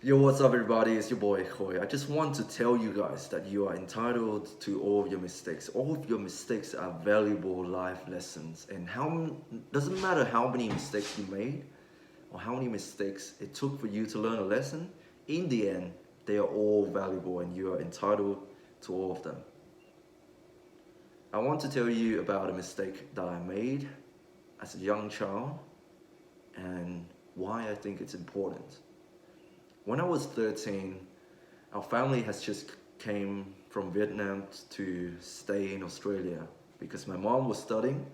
Yo, what's up, everybody? It's your boy Koi. I just want to tell you guys that you are entitled to all of your mistakes. All of your mistakes are valuable life lessons, and how doesn't matter how many mistakes you made or how many mistakes it took for you to learn a lesson. In the end, they are all valuable, and you are entitled to all of them. I want to tell you about a mistake that I made as a young child and why I think it's important. When I was 13, our family has just came from Vietnam to stay in Australia because my mom was studying.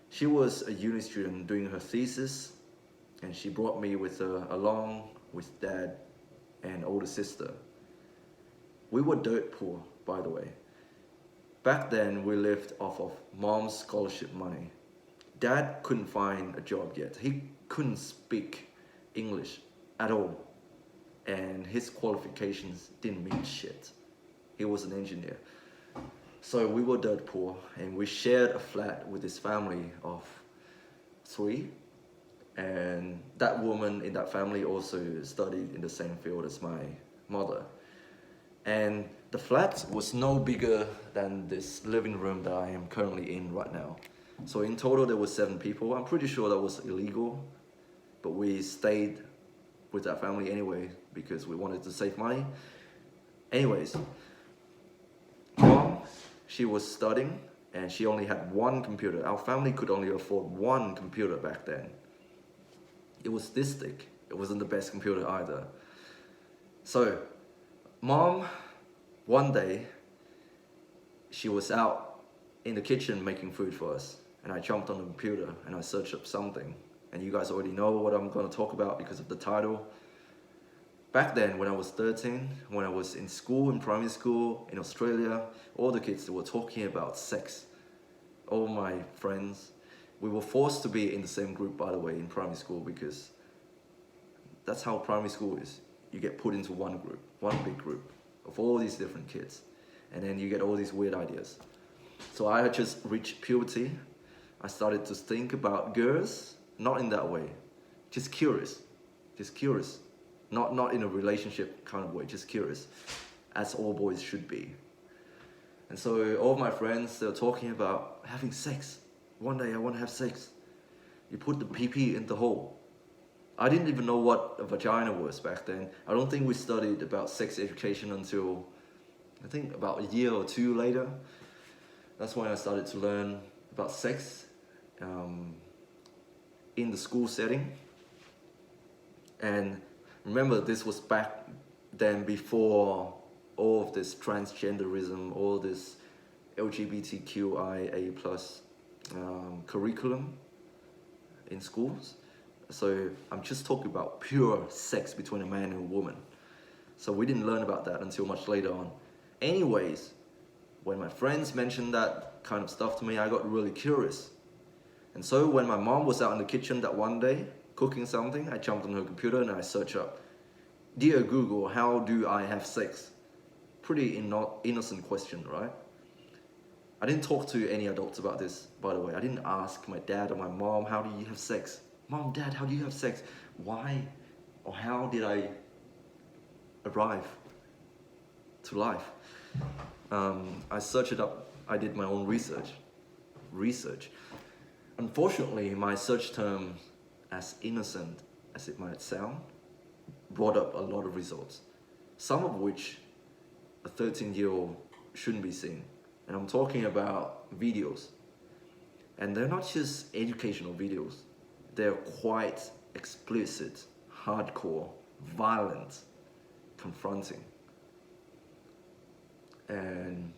She was a uni student doing her thesis, and she brought me with her along with dad and older sister. We were dirt poor, by the way. Back then, we lived off of mom's scholarship money. Dad couldn't find a job yet. He couldn't speak English at all, and his qualifications didn't mean shit. He was an engineer. So we were dirt poor, and we shared a flat with his family of three. And that woman in that family also studied in the same field as my mother. And the flat was no bigger than this living room that I am currently in right now. So in total, there was 7 people. I'm pretty sure that was illegal, but we stayed with that family anyway because we wanted to save money. Anyways, mom, she was studying and she only had one computer. Our family could only afford one computer back then. It was this thick. It wasn't the best computer either. So, mom, one day, she was out in the kitchen making food for us, and I jumped on the computer and I searched up something. And you guys already know what I'm going to talk about because of the title. Back then, when I was 13, when I was in school, in primary school, in Australia, all the kids were talking about sex. All my friends, we were forced to be in the same group, by the way, in primary school, because that's how primary school is. You get put into one group, one big group of all these different kids, and then you get all these weird ideas. So I had just reached puberty. I started to think about girls, not in that way, just curious. Not in a relationship kind of way, just curious, as all boys should be. And so all of my friends, they were talking about having sex. One day I want to have sex. You put the pee in the hole. I didn't even know what a vagina was back then. I don't think we studied about sex education until, I think, about a year or two later. That's when I started to learn about sex in the school setting. And remember, this was back then before all of this transgenderism, all this LGBTQIA plus curriculum in schools. So I'm just talking about pure sex between a man and a woman. So we didn't learn about that until much later on. Anyways, when my friends mentioned that kind of stuff to me, I got really curious. And so when my mom was out in the kitchen that one day, cooking something, I jumped on her computer and I searched up, "Dear Google, how do I have sex?" Pretty innocent question, right? I didn't talk to any adults about this, by the way. I didn't ask my dad or my mom, "How do you have sex?" "Mom, Dad, how do you have sex?" Why or how did I arrive to life? I searched it up. I did my own research. Unfortunately, my search term, as innocent as it might sound, brought up a lot of results, some of which a 13-year-old shouldn't be seeing. And I'm talking about videos. And they're not just educational videos. They're quite explicit, hardcore, violent, confronting. And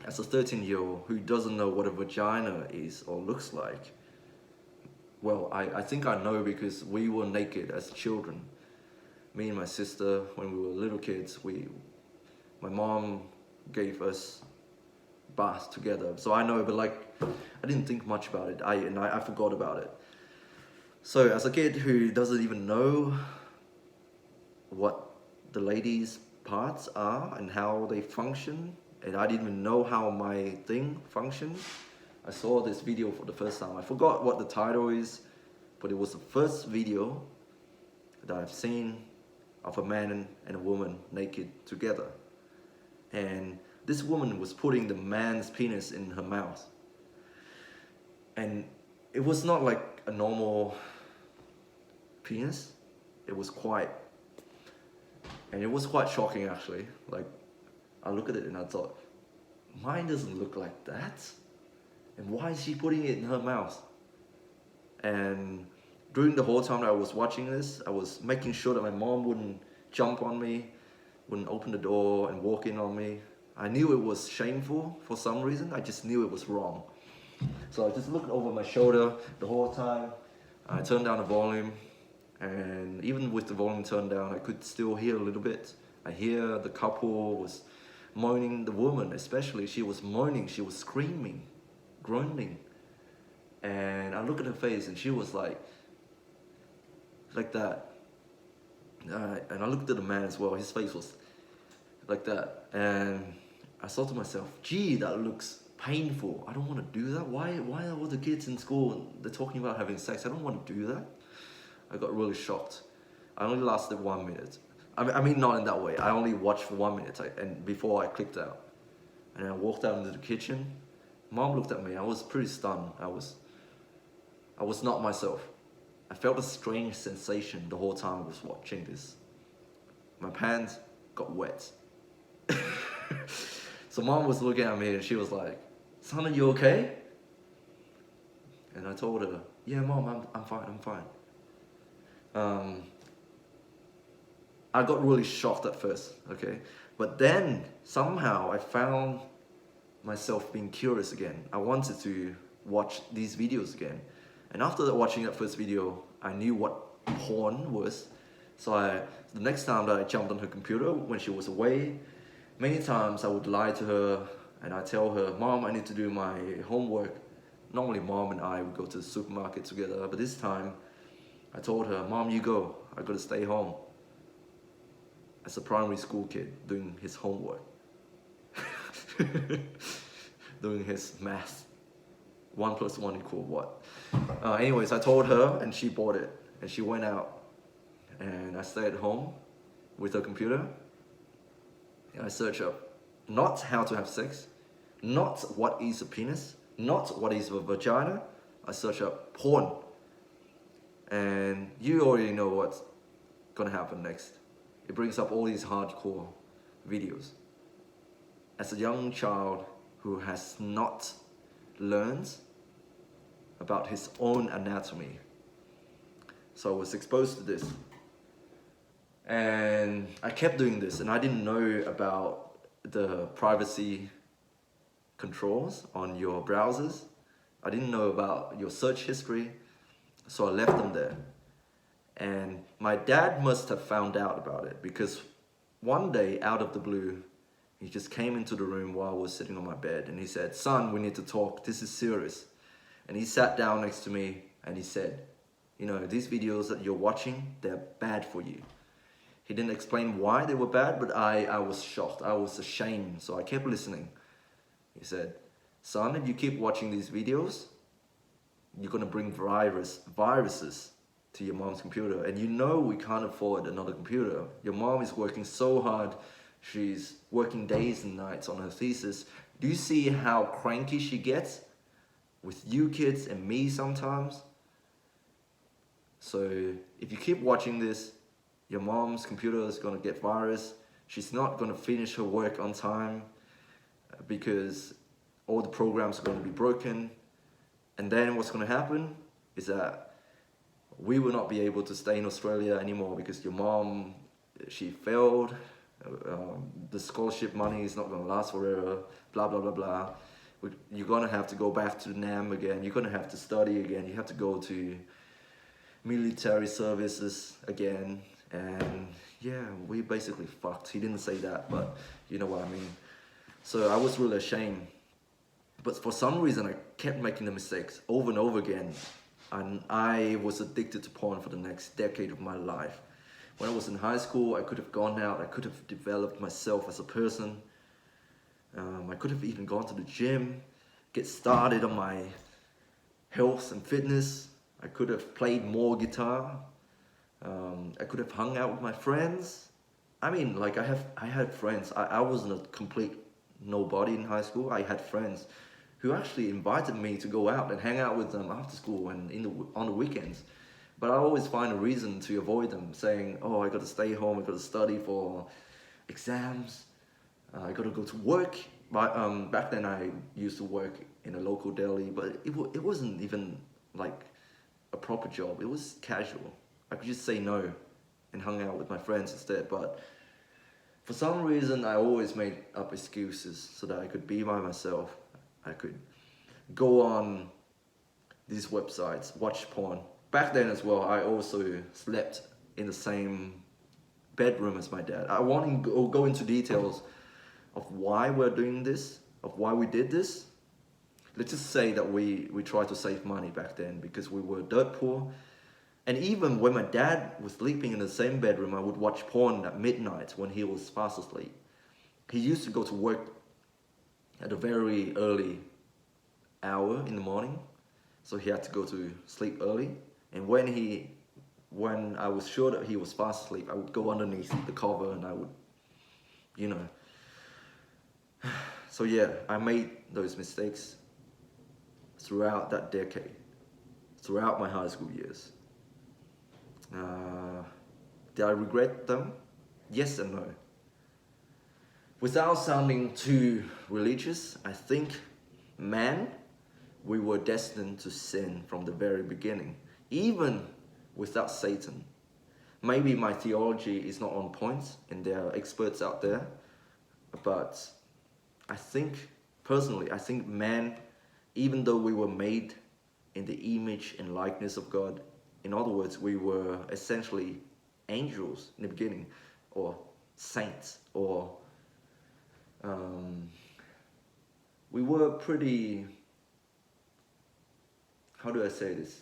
as a 13-year-old who doesn't know what a vagina is or looks like, well, I think I know because we were naked as children. Me and my sister, when we were little kids, my mom gave us bath together. So I know, but I didn't think much about it. I forgot about it. So as a kid who doesn't even know what the ladies' parts are and how they function, and I didn't even know how my thing functions, I saw this video for the first time. I forgot what the title is, but it was the first video that I've seen of a man and a woman naked together. And this woman was putting the man's penis in her mouth. And it was not like a normal penis. It was quite shocking actually. Like, I look at it and I thought, mine doesn't look like that. And why is she putting it in her mouth? And during the whole time that I was watching this, I was making sure that my mom wouldn't jump on me, wouldn't open the door and walk in on me. I knew it was shameful for some reason. I just knew it was wrong. So I just looked over my shoulder the whole time. I turned down the volume, and even with the volume turned down, I could still hear a little bit. I hear the couple was moaning, the woman especially, she was moaning, she was screaming, groaning. And I look at her face and she was like that. And I looked at the man as well, his face was like that. And I thought to myself, gee, that looks painful. I don't want to do that. Why are all the kids in school, they're talking about having sex? I don't want to do that. I got really shocked. I only lasted 1 minute. I mean, not in that way. I only watched for 1 minute and before I clicked out. And I walked out into the kitchen. Mom looked at me. I was pretty stunned. I was not myself. I felt a strange sensation the whole time I was watching this. My pants got wet. So Mom was looking at me and she was like, "Son, are you okay?" And I told her, "Yeah, Mom, I'm fine." I got really shocked at first, okay? But then somehow I found myself being curious again. I wanted to watch these videos again. And after watching that first video, I knew what porn was. So the next time that I jumped on her computer when she was away, many times I would lie to her and I tell her, "Mom, I need to do my homework." Normally Mom and I would go to the supermarket together, but this time I told her, "Mom, you go, I gotta stay home." As a primary school kid doing his homework. Doing his math. 1 + 1 = what? Anyways, I told her and she bought it. And she went out. And I stayed at home with her computer. And I searched up not how to have sex, not what is a penis, not what is a vagina. I searched up porn. And you already know what's gonna happen next. It brings up all these hardcore videos. As a young child who has not learned about his own anatomy, so I was exposed to this. And I kept doing this, and I didn't know about the privacy controls on your browsers. I didn't know about your search history, so I left them there. And my dad must have found out about it because one day, out of the blue, he just came into the room while I was sitting on my bed and he said, "Son, we need to talk. This is serious." And he sat down next to me and he said, "You know, these videos that you're watching, they're bad for you." He didn't explain why they were bad, but I was shocked. I was ashamed, so I kept listening. He said, "Son, if you keep watching these videos, you're gonna bring viruses to your mom's computer, and you know we can't afford another computer. Your mom is working so hard. She's working days and nights on her thesis. Do you see how cranky she gets with you kids and me sometimes? So if you keep watching this, your mom's computer is gonna get virus. She's not gonna finish her work on time because all the programs are gonna be broken. And then what's gonna happen is that we will not be able to stay in Australia anymore because your mom, she failed. The scholarship money is not going to last forever, blah, blah, blah, blah. You're going to have to go back to NAM again. You're going to have to study again. You have to go to military services again. And yeah, we basically fucked. He didn't say that, but you know what I mean. So I was really ashamed. But for some reason, I kept making the mistakes over and over again. And I was addicted to porn for the next decade of my life. When I was in high school, I could have gone out, I could have developed myself as a person. I could have even gone to the gym, get started on my health and fitness. I could have played more guitar. I could have hung out with my friends. I mean, like I had friends. I wasn't a complete nobody in high school. I had friends who actually invited me to go out and hang out with them after school and on the weekends. But I always find a reason to avoid them, saying, "Oh, I got to stay home. I got to study for exams. I got to go to work." But back then I used to work in a local deli, but it wasn't even like a proper job. It was casual. I could just say no and hung out with my friends instead. But for some reason, I always made up excuses so that I could be by myself. I could go on these websites, watch porn. Back then as well, I also slept in the same bedroom as my dad. I won't go into details of why we're doing this, of why we did this. Let's just say that we tried to save money back then because we were dirt poor. And even when my dad was sleeping in the same bedroom, I would watch porn at midnight when he was fast asleep. He used to go to work at a very early hour in the morning, so he had to go to sleep early. And when I was sure that he was fast asleep, I would go underneath the cover and I would, you know. So yeah, I made those mistakes throughout that decade, throughout my high school years. Did I regret them? Yes and no. Without sounding too religious, I think, man, we were destined to sin from the very beginning, even without Satan. Maybe my theology is not on point, and there are experts out there, but I think, personally, I think man, even though we were made in the image and likeness of God, in other words, we were essentially angels in the beginning, or saints, or we were pretty, how do I say this?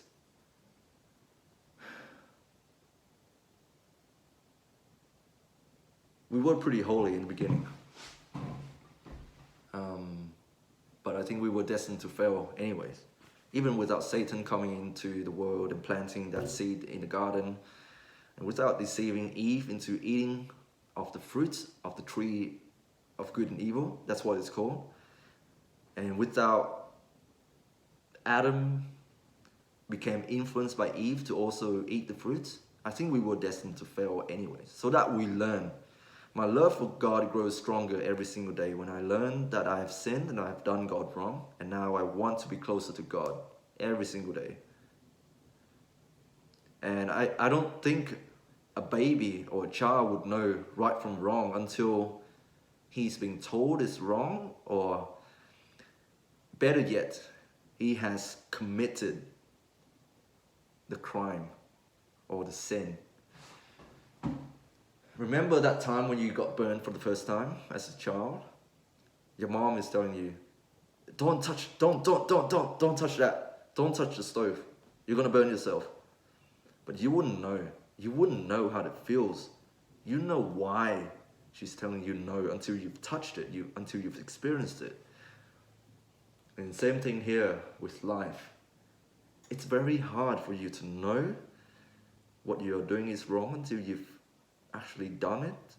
We were pretty holy in the beginning. But I think we were destined to fail anyways. Even without Satan coming into the world and planting that seed in the garden, and without deceiving Eve into eating of the fruits of the tree of good and evil, that's what it's called. And without Adam became influenced by Eve to also eat the fruits, I think we were destined to fail anyways. So that we learn. My love for God grows stronger every single day when I learn that I have sinned and I have done God wrong, and now I want to be closer to God every single day. And I don't think a baby or a child would know right from wrong until he's been told it's wrong, or better yet, he has committed the crime or the sin. Remember that time when you got burned for the first time as a child? Your mom is telling you, don't touch that. Don't touch the stove. You're gonna burn yourself. But you wouldn't know. You wouldn't know how it feels. You know why she's telling you no until you've touched it, until you've experienced it. And same thing here with life. It's very hard for you to know what you're doing is wrong until you've actually done it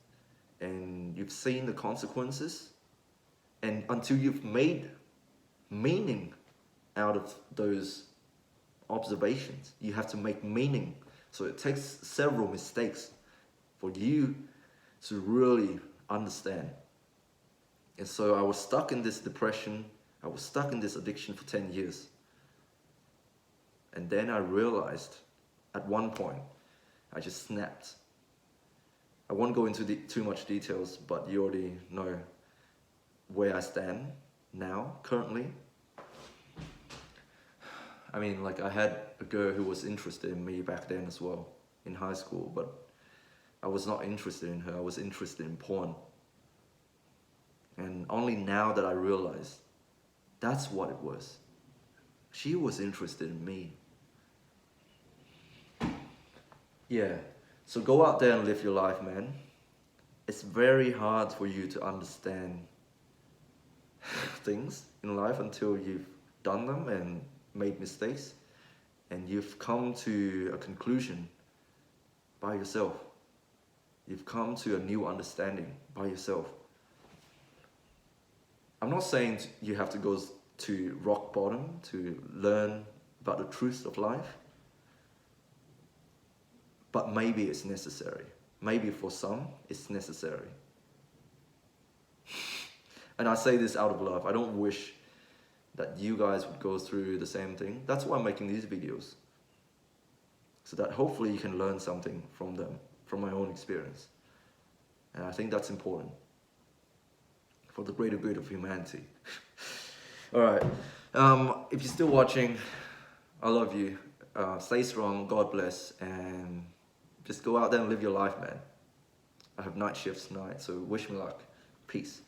and you've seen the consequences, and until you've made meaning out of those observations. You have to make meaning. So it takes several mistakes for you to really understand. And so I was stuck in this depression. I was stuck in this addiction for 10 years. And then I realized at one point, I just snapped. I won't go into too much details, but you already know where I stand now, currently. I mean, like, I had a girl who was interested in me back then as well, in high school, but I was not interested in her. I was interested in porn. And only now that I realized that's what it was. She was interested in me. Yeah, so go out there and live your life, man. It's very hard for you to understand things in life until you've done them and made mistakes, and you've come to a conclusion by yourself. You've come to a new understanding by yourself. I'm not saying you have to go to rock bottom to learn about the truths of life, but maybe it's necessary. Maybe for some, it's necessary. And I say this out of love. I don't wish that you guys would go through the same thing. That's why I'm making these videos. So that hopefully you can learn something from them, from my own experience. And I think that's important for the greater good of humanity. All right. If you're still watching, I love you. Stay strong. God bless. And just go out there and live your life, man. I have night shifts tonight, so wish me luck. Peace.